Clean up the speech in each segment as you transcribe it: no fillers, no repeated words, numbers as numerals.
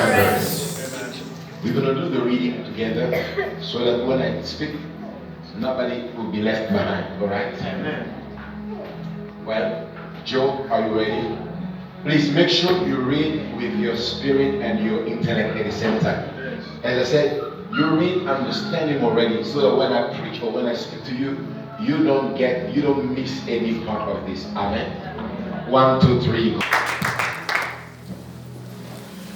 remembrance. We're going to do the reading together so that when I speak, nobody will be left behind. All right? Amen. Well, Joe, are you ready? Please make sure you read with your spirit and your intellect at the same time. As I said, you read understanding already, so that when I preach or when I speak to you, you don't miss any part of this. Amen. 1, 2, 3.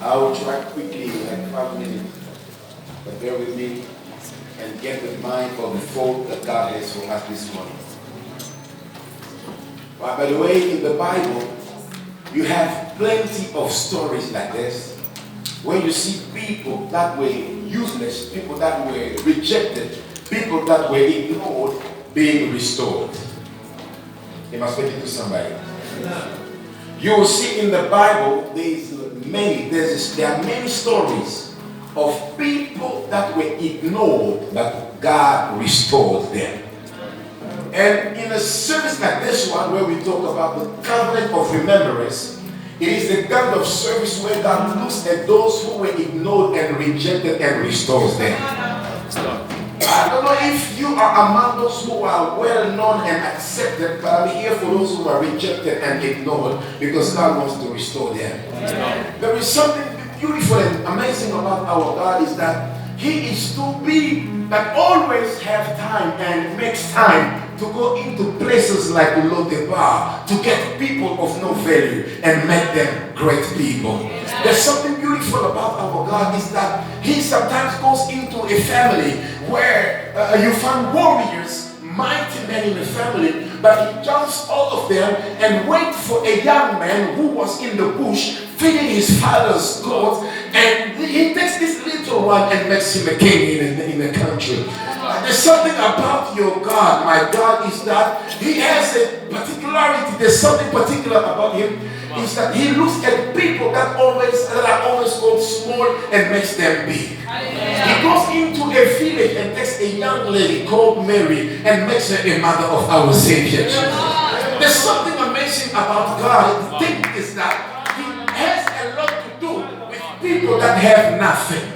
I will try quickly, like 5 minutes, but bear with me and get the mind of the thought that God has for us this morning. But by the way, in the Bible, you have plenty of stories like this, where you see people that were useless, people that were rejected, people that were ignored, being restored. Am I speaking to somebody? You will see in the Bible, there are many stories of people that were ignored, that God restored them. And in a service like this one, where we talk about the covenant of remembrance, it is the kind of service where God looks at those who were ignored and rejected and restores them. I don't know if you are among those who are well known and accepted, but I'm here for those who are rejected and ignored, because God wants to restore them. There is something beautiful and amazing about our God, is that He is too big that always have time and makes time to go into places like Lodebar to get people of no value and make them great people. There's something beautiful about our God, is that He sometimes goes into a family where you find warriors, mighty men in the family, but He jumps all of them and waits for a young man who was in the bush feeding his father's goats, and He takes this little one and makes him a king in the country. There's something about your God, my God, is that He has a particularity. There's something particular about Him, is that He looks at people that are always called small and makes them big. He goes into a village and takes a young lady called Mary and makes her a mother of our Savior. There's something amazing about God. The thing is that He has a lot to do with people that have nothing.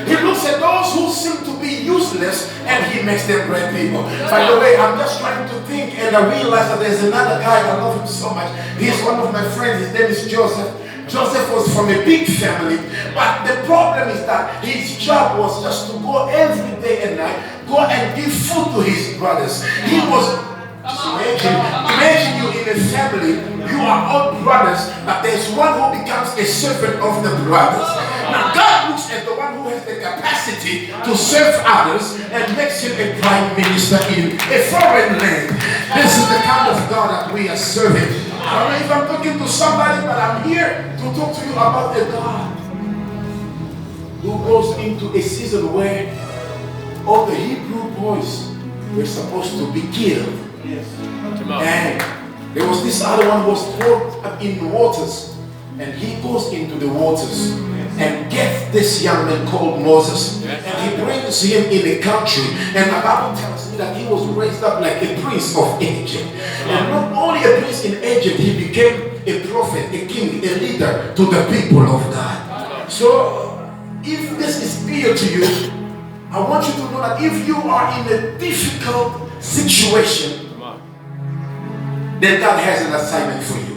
He looks at those who seem to be useless and He makes them great people. By the way, I'm just trying to think, and I realize that there's another guy, I love him so much. He's one of my friends, his name is Joseph. Joseph was from a big family, but the problem is that his job was just to go every day and night, go and give food to his brothers. He was, imagine you in a family, you are all brothers, but there's one who becomes a servant of the brothers. Now God looks at the one who has the capacity to serve others and makes him a prime minister in a foreign land. This is the kind of God that we are serving. I don't know if I'm talking to somebody, but I'm here to talk to you about a God who goes into a season where all the Hebrew boys were supposed to be killed. Yes. And there was this other one who was thrown up in the waters, and he goes into the waters and gets this young man called Moses, and he brings him in a country, and the Bible tells me that he was raised up like a prince of Egypt. And not only a prince in Egypt, he became a prophet, a king, a leader to the people of God. So if this is clear to you, I want you to know that if you are in a difficult situation, then God has an assignment for you.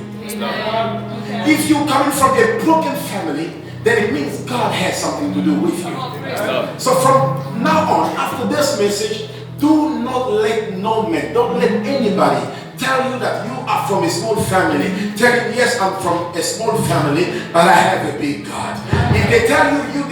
If you're coming from a broken family, then it means God has something to do with you. So from now on, after this message, do not let no man, don't let anybody tell you that you are from a small family. Tell him, yes, I'm from a small family, but I have a big God. If they tell you you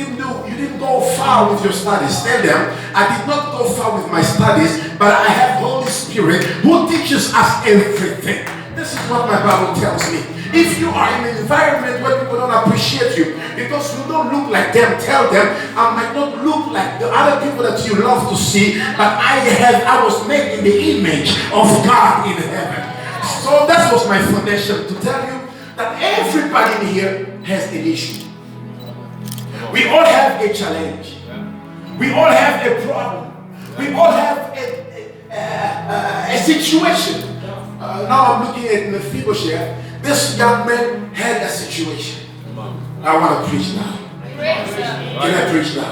didn't go far with your studies, tell them, I did not go far with my studies, but I have Holy Spirit who teaches us everything. This is what my Bible tells me. If you are in an environment where people don't appreciate you because you don't look like them, tell them, I might not look like the other people that you love to see, but I was made in the image of God in heaven. So that was my foundation, to tell you that everybody in here has an issue. We all have a challenge. We all have a problem. We all have a situation. Now I'm looking at Mephibosheth. This young man had a situation. I want to preach now. Can I preach now?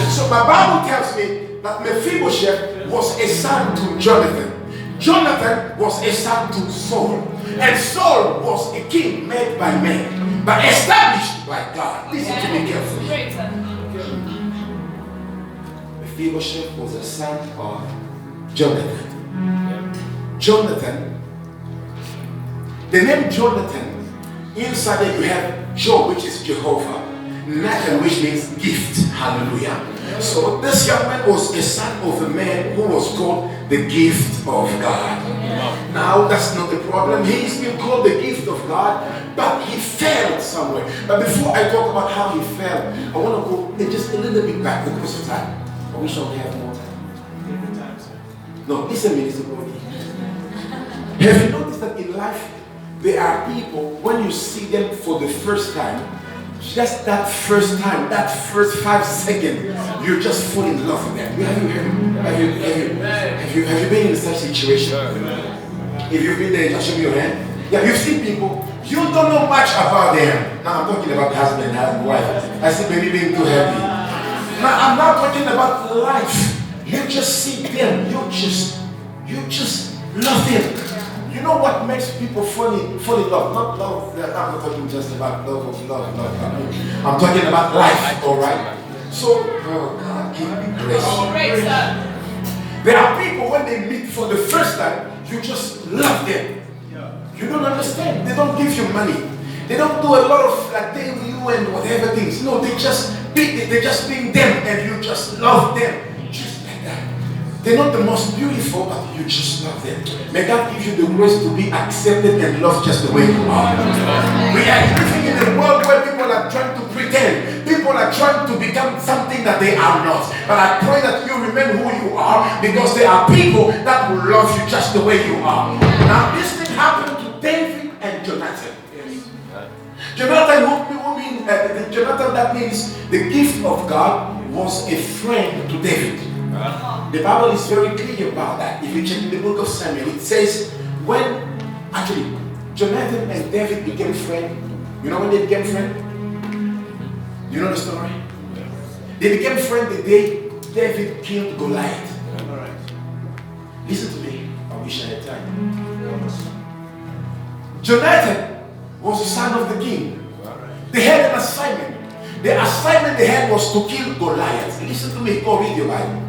So my Bible tells me that Mephibosheth was a son to Jonathan. Jonathan was a son to Saul. And Saul was a king made by men, but established by God. Listen to me carefully. Mephibosheth was a son of Jonathan. Jonathan, the name Jonathan, inside it you have Jo, which is Jehovah. Nathan, which means gift. Hallelujah. So this young man was a son of a man who was called the gift of God. Now that's not the problem. He is being called the gift of God, but he failed somewhere. But before I talk about how he failed, I want to go just a little bit back because of time. I wish I would have more time. No, listen to me, listen to me. Have you noticed that in life there are people, when you see them for the first time, just that first time, that first 5 seconds, you just fall in love with them. Have you been in such a situation? If you've been there, just show me your hand. Yeah, you've seen people, you don't know much about them. Now I'm talking about husband and wife. I see maybe being too heavy. Now I'm not talking about life. You just see them, you just love them. You know what makes people fall in love? Not love, I'm not talking just about love of love. I'm talking about life, alright? So, oh God, give me grace. There are people, when they meet for the first time, you just love them. You don't understand. They don't give you money. They don't do a lot of like they you and whatever things. No, they just being them and you just love them. Just like that. They're not the most beautiful, but you just love them. May God give you the grace to be accepted and loved just the way you are. We are living in a world where people are trying to pretend. People are trying to become something that they are not. But I pray that you remain who you are, because there are people that will love you just the way you are. Now this thing happened to David and Jonathan. Jonathan, that means the gift of God, was a friend to David. The Bible is very clear about that. If you check in the book of Samuel, it says when actually Jonathan and David became friends. You know when they became friends? You know the story? They became friends the day David killed Goliath. Listen to me. I wish I had time. Jonathan was the son of the king. They had an assignment. The assignment they had was to kill Goliath. Listen to me. Go read your Bible.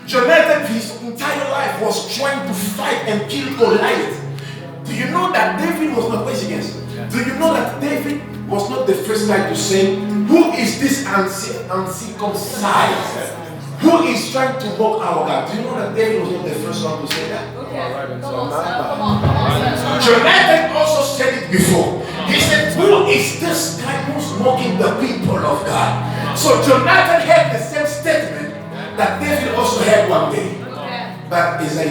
Jonathan, his entire life, was trying to fight and kill Goliath. Do you know that David was not against? Do you know that David was not the first guy to say, who is this uncircumcised? Who is trying to mock our God? Do you know that David was not the first one to say that? Jonathan also said it before. He said, who is this guy who's mocking the people of God? So Jonathan had the same statement that David also had one day. But is that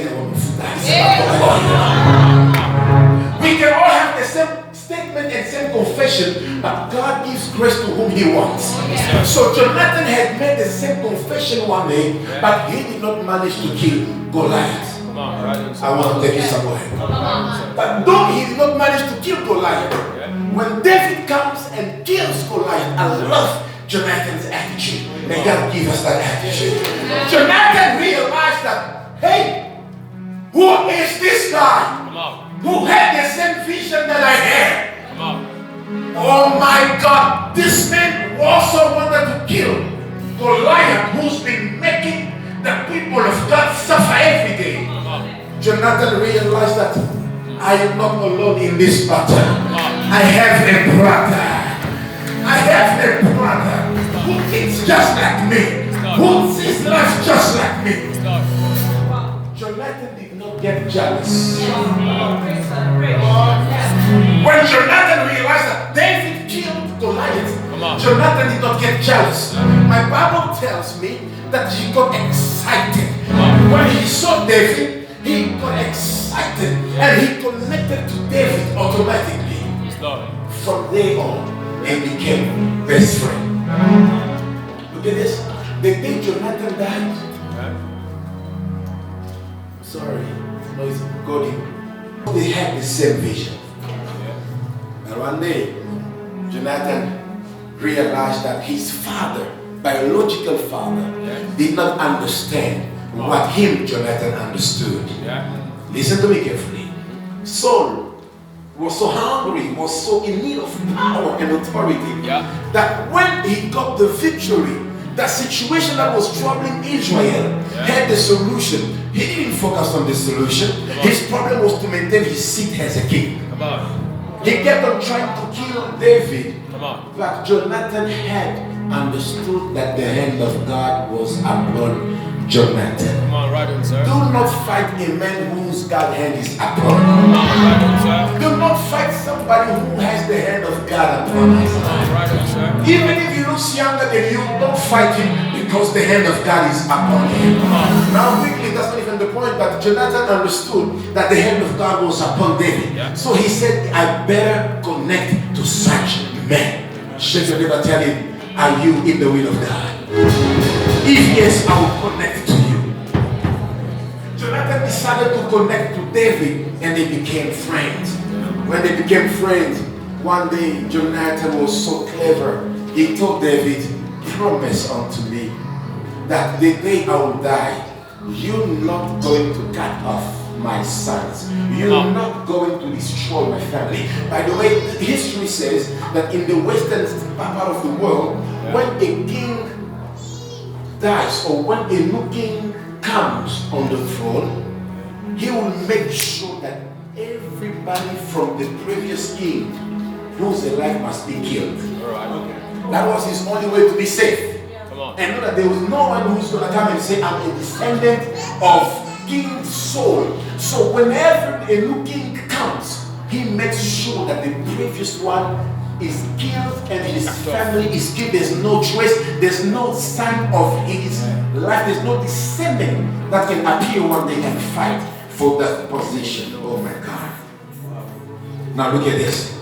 we can all have the same statement and same confession, but God gives grace to whom He wants. So Jonathan had made the same confession one day, but he did not manage to kill Goliath. I want to take you somewhere. But though he did not manage to kill Goliath, when David comes and kills Goliath, I love Jonathan's attitude. May God give us that attitude. Jonathan realized that, hey, who is this guy who had the same vision that I had? Oh my God, this man also wanted to kill Goliath, who's been making the people of God suffer every day. Jonathan realized that I am not alone in this battle. I have a brother. I have a brother who thinks just like me, who sees life just like me. Jonathan did not get jealous. When Jonathan realized that David killed Goliath, Jonathan did not get jealous. My Bible tells me that he got excited. When he saw David, he got excited and he connected to David automatically. From there on, they became best friends. Look at this. The day Jonathan died, sorry, no, it's God. They had the same vision. And one day, Jonathan realized that his father, biological father, did not understand what Jonathan, understood. Listen to me carefully. Saul was so hungry, was so in need of power and authority that when he got the victory, the situation that was troubling Israel had the solution. He didn't focus on the solution. His problem was to maintain his seat as a king. He kept on trying to kill David. But Jonathan had understood that the hand of God was upon Jonathan. Come on, right on, sir. Do not fight a man whose God's hand is upon. Come on, right on, sir. Do not fight somebody who has the hand of God upon his life. Right on, sir. Even if he looks younger than you, don't fight him because the hand of God is upon him. Now quickly, that's not even the point, but Jonathan understood that the hand of God was upon David. So he said, I better connect to such men. Shake your neighbor, tell him, are you in the will of God? If yes, I will connect to you. Jonathan decided to connect to David and they became friends. When they became friends, one day Jonathan was so clever. He told David, promise unto me that the day I will die, you're not going to cut off my sons. You're not going to destroy my family. By the way, history says that in the western part of the world, when a king dies or when a new king comes on the throne, he will make sure that everybody from the previous king who's alive must be killed. That was his only way to be safe. And know that there was no one who's going to come and say, I'm a descendant of King Saul. So whenever a new king comes, he makes sure that the previous one is killed and his family is killed. There's no trace, there's no sign of his life, there's no descendant that can appear one day and fight for that position. Oh my God. Now look at this.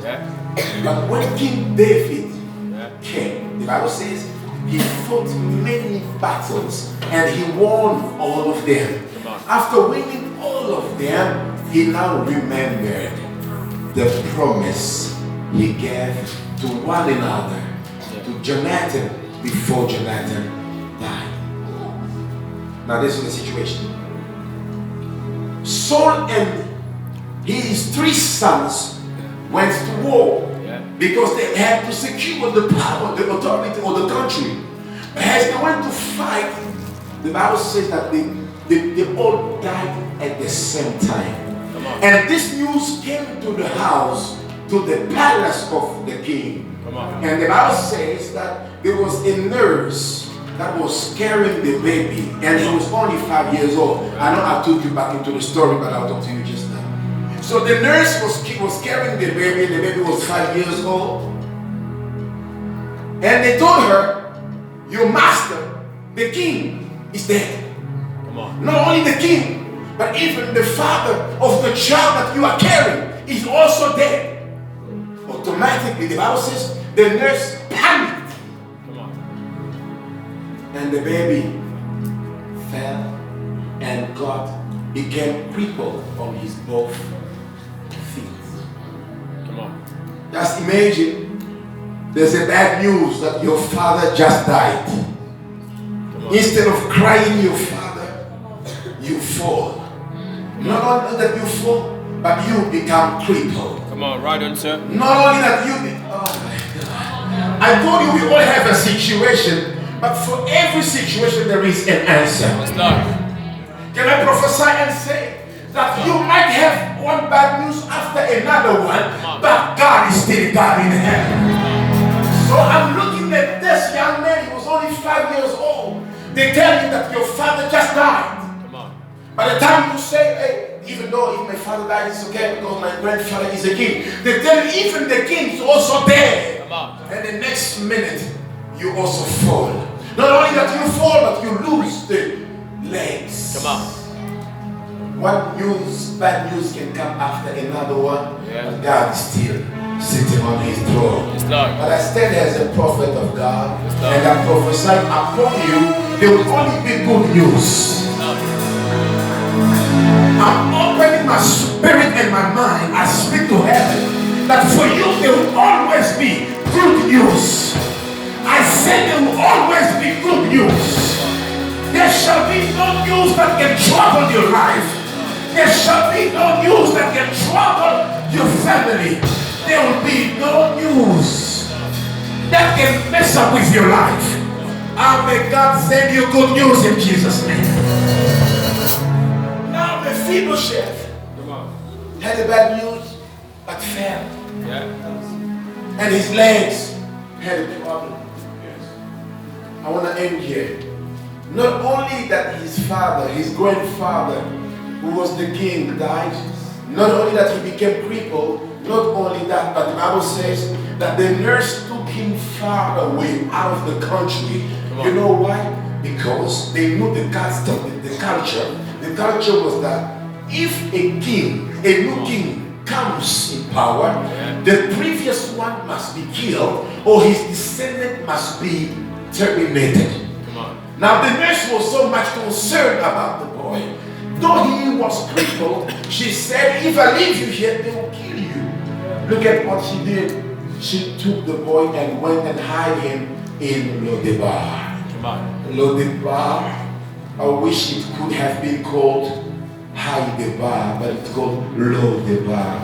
But when King David came, the Bible says he fought many battles and he won all of them. After winning all of them, he now remembered the promise he gave to one another, to Jonathan, before Jonathan died. Now this is the situation. Saul and his 3 sons went to war because they had to secure the power, the authority of the country. As they went to fight, the Bible says that they all died at the same time. And this news came to the house, to the palace of the king. And the Bible says that there was a nurse that was carrying the baby, and he was only 5 years old. I know I took you back into the story, but I'll talk to you just now. So the nurse was carrying the baby, and the baby was 5 years old. And they told her, your master, the king, is dead. Not only the king, but even the father of the child that you are carrying is also dead. Automatically, the Bible says, the nurse panicked. And the baby fell and God became crippled on his both feet. Just imagine, there's a bad news that your father just died. Instead of crying your father, you fall. Not only that you fall, but you become crippled. Come on, right on, sir. Not only that you oh my God. I told you we all have a situation, but for every situation there is an answer. Can I prophesy and say that you might have one bad news after another one, but God is still God in heaven. So I'm looking at this young man, he was only 5 years old. They tell you that your father just died. By the time you say, hey, even though if my father died, it's okay because my grandfather is a king. They tell you even the king is also dead. And the next minute, you also fall. Not only that you fall, but you lose the legs. One news, bad news can come after another one. But God is still sitting on his throne. But I stand as a prophet of God, and I prophesy upon you, there will only be good news. I'm opening my spirit and my mind. I speak to heaven that for you there will always be good news. said there will always be good news. There shall be no news that can trouble your life. There shall be no news that can trouble your family. There will be no news that can mess up with your life. May God send you good news in Jesus' name. Now Mephibosheth had a bad news, but fell. And his legs had a problem. I want to end here. Not only that his father, his grandfather, who was the king, died, not only that he became crippled, not only that, but the Bible says that the nurse took him far away out of the country. You know why? Because they knew the custom, the culture. The culture was that if a king, a new king comes in power, the previous one must be killed or his descendant must be terminated. Now the nurse was so much concerned about the boy. Though he was crippled, she said, if I leave you here, they will kill you. Look at what she did. She took the boy and went and hid him in Lodebar. Lodebar. I wish it could have been called Haidebar, but it's called Lodebar.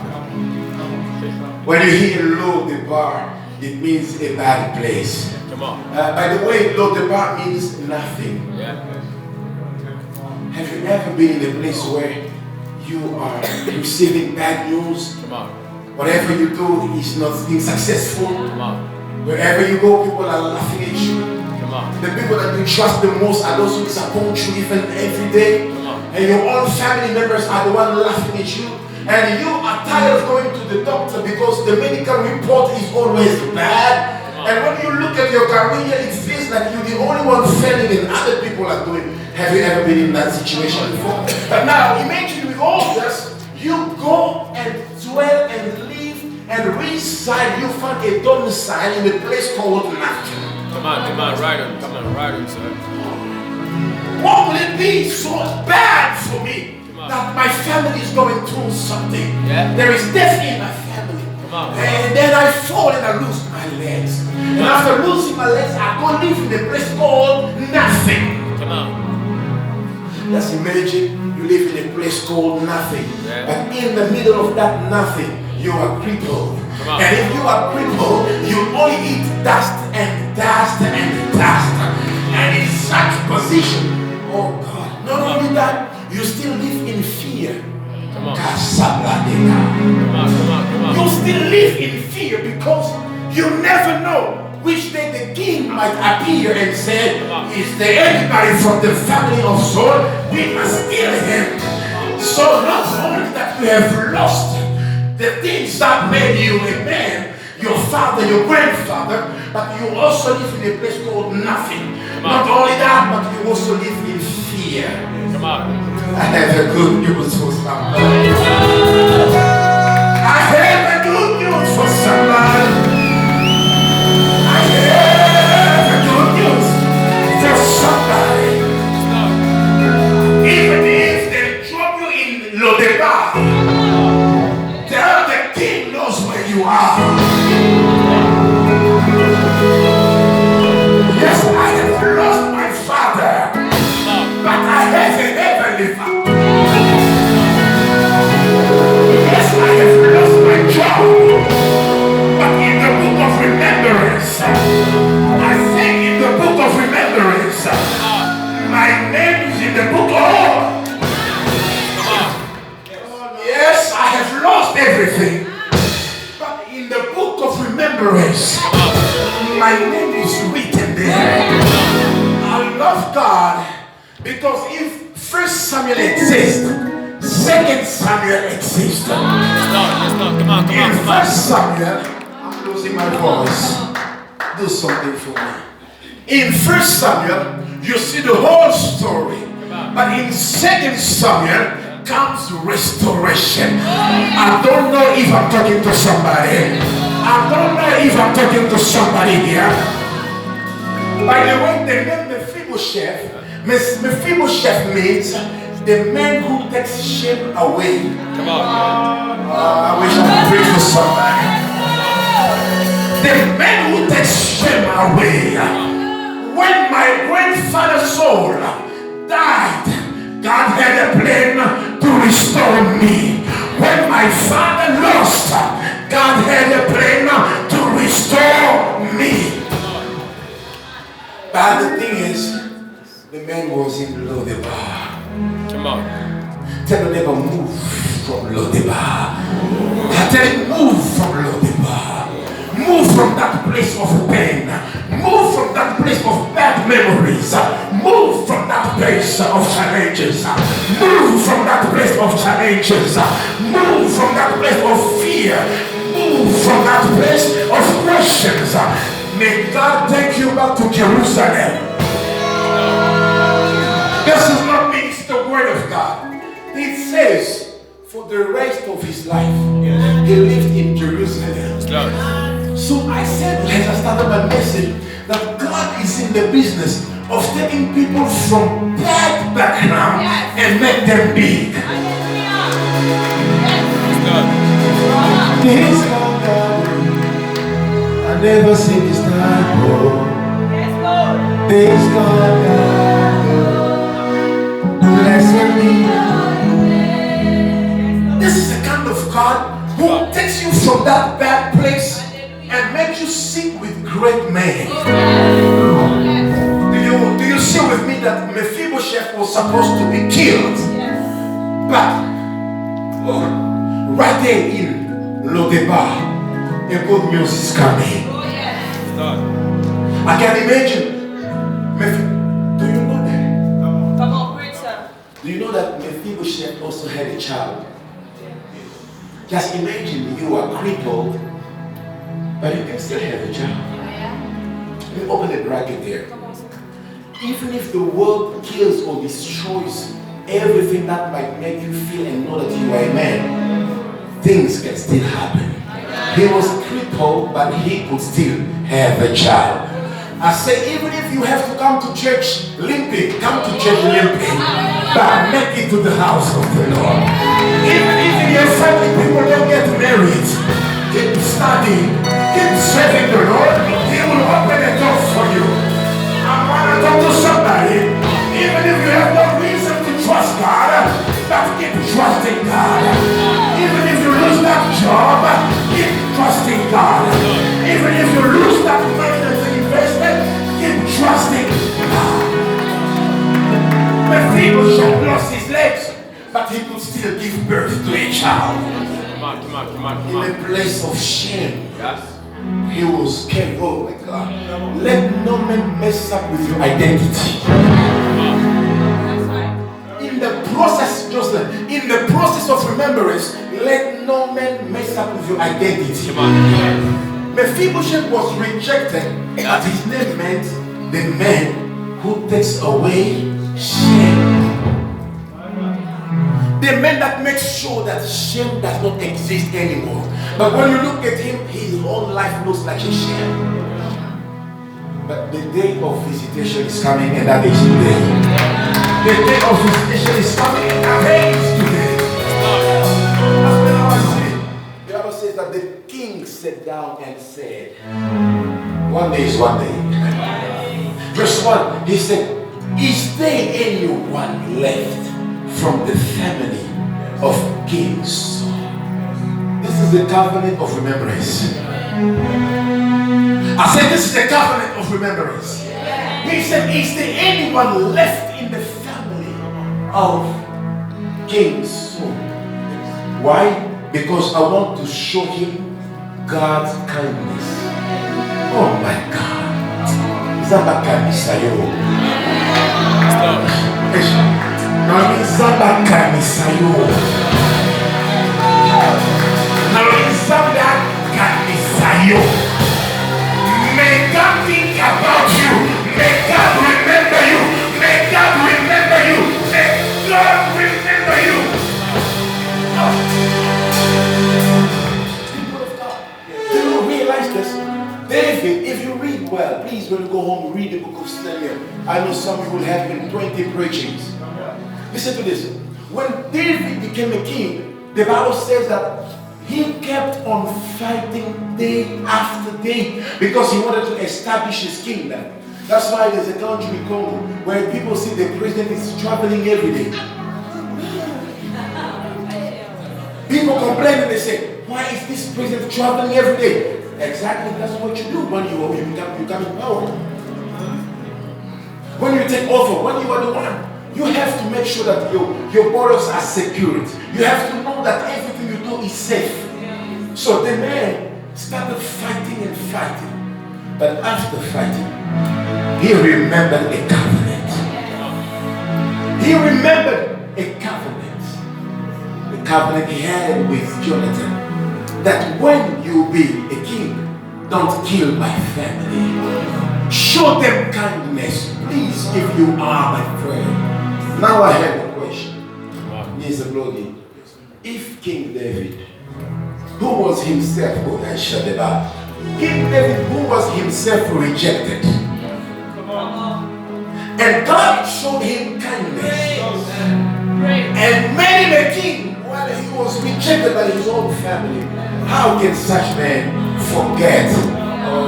When you hear Lodebar, it means a bad place. By the way, Lodebar means nothing. Have you ever been in a place where you are receiving bad news? Whatever you do is not being successful. Wherever you go, people are laughing at you. The people that you trust the most are those who disappoint you even every day. And your own family members are the ones laughing at you. And you are tired of going to the doctor because the medical report is always bad. And when you look at your career, it feels like you're the only one failing and other people are doing. Have you ever been in that situation before? But now, imagine with all this, you go and dwell and live and reside. You find a domicile in a place called nothing. Come on, right on, sir. What will it be so bad for me that my family is going through something? There is death in my family. And then I fall and I lose my legs. And after losing my legs, I go live in a place called nothing. Just imagine you live in a place called nothing. But in the middle of that nothing, you are crippled. And if you are crippled, you only eat dust and dust and dust. And in such position, oh God, not only that, you still live in fear. You still live in fear because you never know which day the king might appear and say, is there anybody from the family of Saul? We must kill him. So not only that you have lost the things that made you a man, your father, your grandfather, but you also live in a place called nothing. Not only that, but you also live in fear. I have a good news for somebody. I have a good news for somebody. I have a good news for somebody. Even if they drop you in Lodebar, the king knows where you are. Yes, I have lost my father, but I have a heavenly father. Yes, I have lost my job, but in the book of remembrance, I think in the book of remembrance, my name is in the book of. Yes, I have lost everything, but in the book of remembrance, my name is written there. I love God because if 1 Samuel exists, 2 Samuel exists. Come on. In 1 Samuel, I'm losing my voice. Do something for me. In 1 Samuel, you see the whole story, but in 2 Samuel comes restoration. I don't know if I'm talking to somebody. I don't know if I'm talking to somebody here. By the way, the name Mephibosheth means the man who takes shame away. Come on. I wish I could preach for somebody. The man who takes shame away. Saul died, God had a plan to restore me. When my father lost, God had a plan to restore me. But the thing is, the man was in Lodebar. Come on. Tell him never move from Lodebar. I tell him move from Lodebar. Move from that place of pain. Move from that place of bad memories. Move from that place of challenges. Move from that place of challenges. Move from that place of fear. Move from that place of questions. May God take you back to Jerusalem. This is not me, it's the word of God. It says, for the rest of his life, he lived in Jerusalem. So I said, as I started my message, that God is in the business of taking people from bad background and make them big. This God, I never seen this time, oh. This God, blessing me. This is the kind of God who takes you from that bad place and makes you sit with great men. Do you see with me that Mephibosheth was supposed to be killed? But right there in Lodebar, a good news is coming. I can imagine. Do you know that? Come on, preach, sir. Do you know that Mephibosheth also had a child? Just imagine you are crippled, but you can still have a child. Let me open the bracket there. Even if the world kills or destroys everything that might make you feel and know that you are a man, things can still happen. He was crippled, but he could still have a child. I say, even if you have to come to church limping, come to church limping, but make it to the house of the Lord. Even if in your family people don't get married, keep studying, keep serving the Lord. He will open a door for you. I want to talk to somebody. Even if you have no reason to trust God, but keep trusting God. Even if you lose that job, keep trusting God. Even if you lose that money that you invested, keep trusting God. Mephibosheth lost his legs, but he could still give birth to a child. Come on. In a place of shame. He was carried. Oh my God. Let no man mess up with your identity. In the process, Joseph, in the process of remembrance, let no man mess up with your identity. Mephibosheth was rejected, but his name meant the man who takes away shame. The man that makes sure that shame does not exist anymore. But when you look at him, his whole life looks like a shame. But the day of visitation is coming, and that is today. The day of visitation is coming, and that is today. That's what I say. The Bible says that the king sat down and said, one day is one day. Verse 1, he said, is there anyone left from the family of King Saul? This is the covenant of remembrance. I said this is the covenant of remembrance. He said, is there anyone left in the family of King Saul? Why? Because I want to show him God's kindness. Oh my God. Zamba kamisayo. Nami zamba kamisayo. Nami zamba kamisayo. May God think about you. May God remember you. May God remember you. May God remember you. People of God, do you realize this? David, if you read well, please when you go home, read the book of Samuel. I know some of you will have been 20 preachings. Listen to this. When David became a king, the Bible says that he kept on fighting day after day because he wanted to establish his kingdom. That's why there's a country in Congo where people see the president is traveling every day. People complain and they say, why is this president traveling every day? Exactly, that's what you do when you become in power. When you take over, when you are the one, you have to make sure that your borders are secured. You have to know that everything you do is safe. So the man started fighting and fighting. But after fighting, he remembered a covenant. He remembered a covenant. The covenant he had with Jonathan. That when you be a king, don't kill my family. Show them kindness, please, if you are my friend. Now I have a question. If King David, who was himself, King David, who was himself rejected, and God showed him kindness and made him a king while he was rejected by his own family, how can such man forget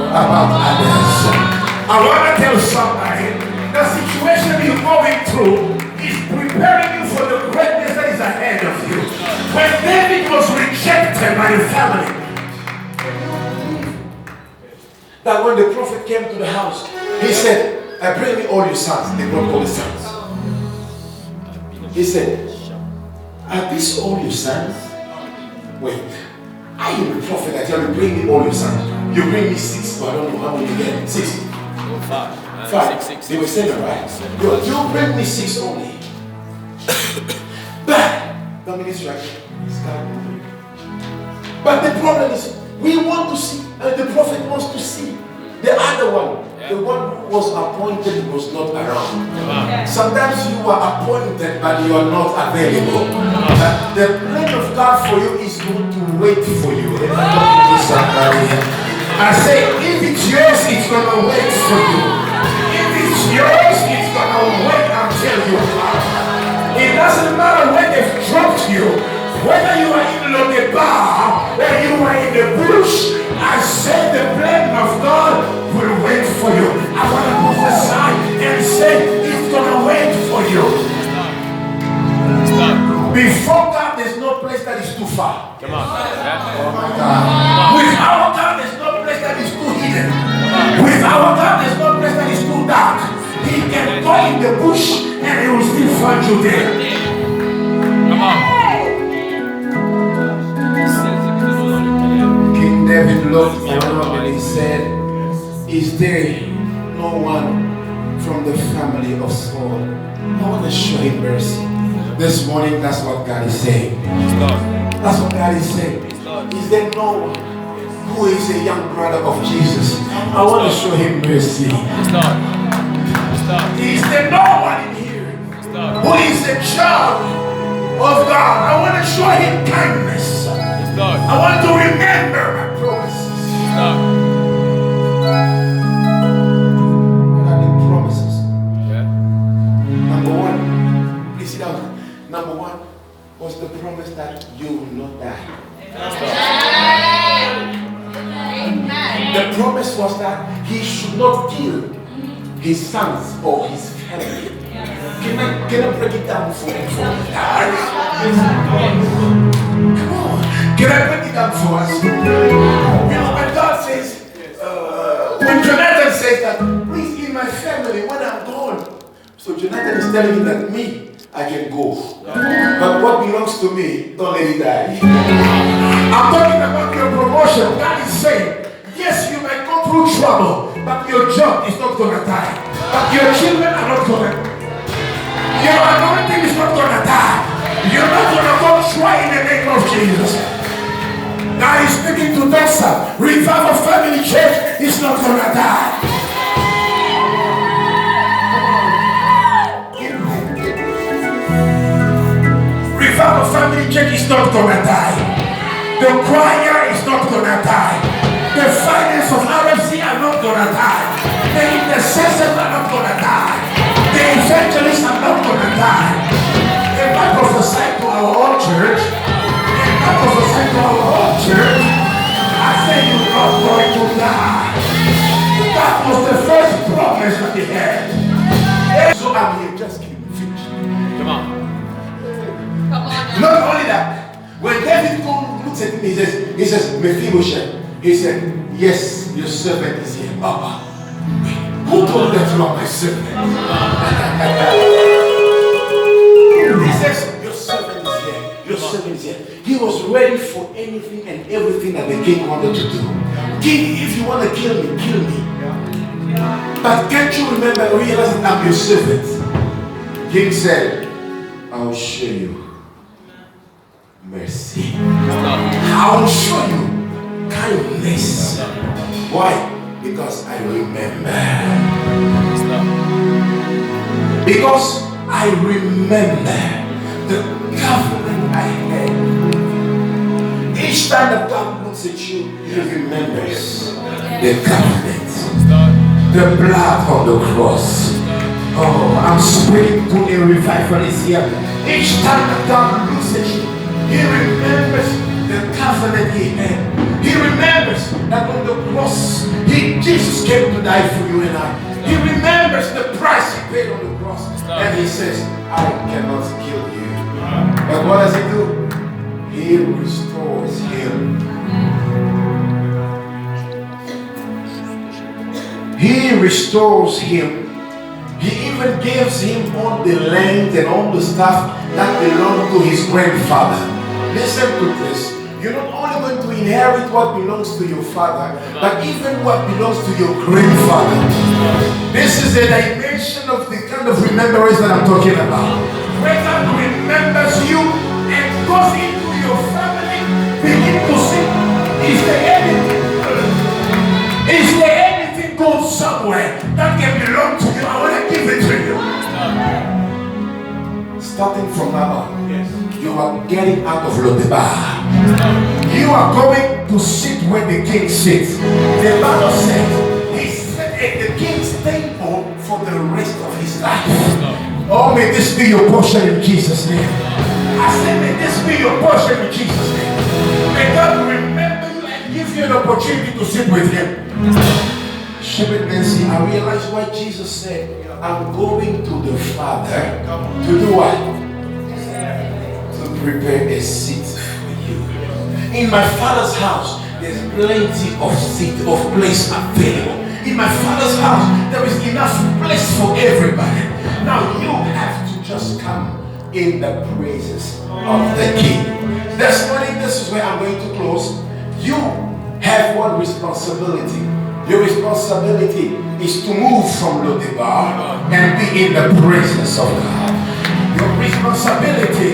about others? I want to tell somebody, the situation you're going through is preparing you for the greatness that is ahead of you. When David was rejected by his family, that when the prophet came to the house, he said, bring me all your sons. They brought all the sons. He said, are these all your sons? Wait, I am the prophet. I tell you, bring me all your sons. You bring me 6, but I don't know how many you get. 6. 5. They were 7, right? You bring me 6 only. But Dominic's right. But the problem is, we want to see, the prophet wants to see the other one. The one who was appointed was not around. Sometimes you are appointed, but you are not available. But the plan of God for you is going to wait for you. I say, if it's yours, it's going to wait for you. If it's yours, it's going to wait until you are. It doesn't matter when they've dropped you, whether you are in the bar or you are in the bush. I say the plan of God will wait for you. I want to prophesy and say it's going to wait for you. Before God, there's no place that is too far. Come on. Oh my God. With our God, there's no place that is too hidden. With our God, there's no place that is too dark. He can go in the bush and he will still find you there. Come on. King David looked around and he said, is there no one from the family of Saul? I want to show him mercy. This morning, that's what God is saying. That's what God is saying. Is there no one who is a young brother of Jesus? I want to show him mercy. Is there no one in here who is a child of God? I want to show him kindness. I want to remember my promises. What are the promises? Number one, please sit down. Number one was the promise that you will not die. The promise was that he should not kill his sons or his family. Can I break it down for you? Come on. Can I break it down for us? You know, when God says, when Jonathan says that, please in my family when I'm gone. So Jonathan is telling him that me, I can go. But what belongs to me, don't let it die. I'm talking about your promotion. God is saying, yes, you might go through trouble, but your job is not going to die. But your children are not going to. Your anointing is not going to die. You're not going to go try in the name of Jesus. Now he's speaking to Doxa. Revival Family Church is not going to die. Revival Family Church is not going to die. The choir is not going to die. The finance of RFC are not going to die. The intercessors are not going to die. The evangelists are not going to die. If I prophesy to our own church, I say you're not going to die. That was the first promise that I'm here, just give me finish. Come on. Come on now. Not only that, when David looks at him, he says, Mephibosheth. He said, yes, your servant is here. Papa, who told that you are my servant? He says, your servant is here. Your servant is here. He was ready for anything and everything that the king wanted to do. King, if you want to kill me, kill me. But can't you remember, realize that I'm your servant? King said, I'll show you mercy. I will show you kindness. Why? Because I remember. Because I remember the covenant I had. Each time that God looks at you, He remembers the covenant, the blood on the cross. Oh, I'm speaking to a revivalist here. Each time that God looks at you, He remembers the covenant He had. He remembers that on the cross, Jesus came to die for you and I. He remembers the price He paid on the cross. And He says, I cannot kill you. But what does He do? He restores him. He restores him. He even gives him all the land and all the stuff that belonged to his grandfather. Listen to this. You're not only going to inherit what belongs to your father, but even what belongs to your grandfather. This is a dimension of the kind of remembrance that I'm talking about. When God remembers you and goes into your family, begin to see, is there anything going somewhere that can belong to you? I want to give it to you. Starting from now on, you are getting out of Lodebar. You are going to sit where the king sits. The Bible says he sat at the king's table for the rest of his life. Oh, may this be your portion in Jesus' name. I said, may this be your portion in Jesus' name. May God remember you and give you an opportunity to sit with him. Shepherd Nancy, I realize why Jesus said, I'm going to the Father to do what? To prepare a seat for you. In my Father's house, there's plenty of seat, of place available. In my Father's house, there is enough place for everybody. Now you have to just come in the praises of the King. This morning, this is where I'm going to close. You have one responsibility. Your responsibility is to move from Lodebar and be in the presence of God. Your responsibility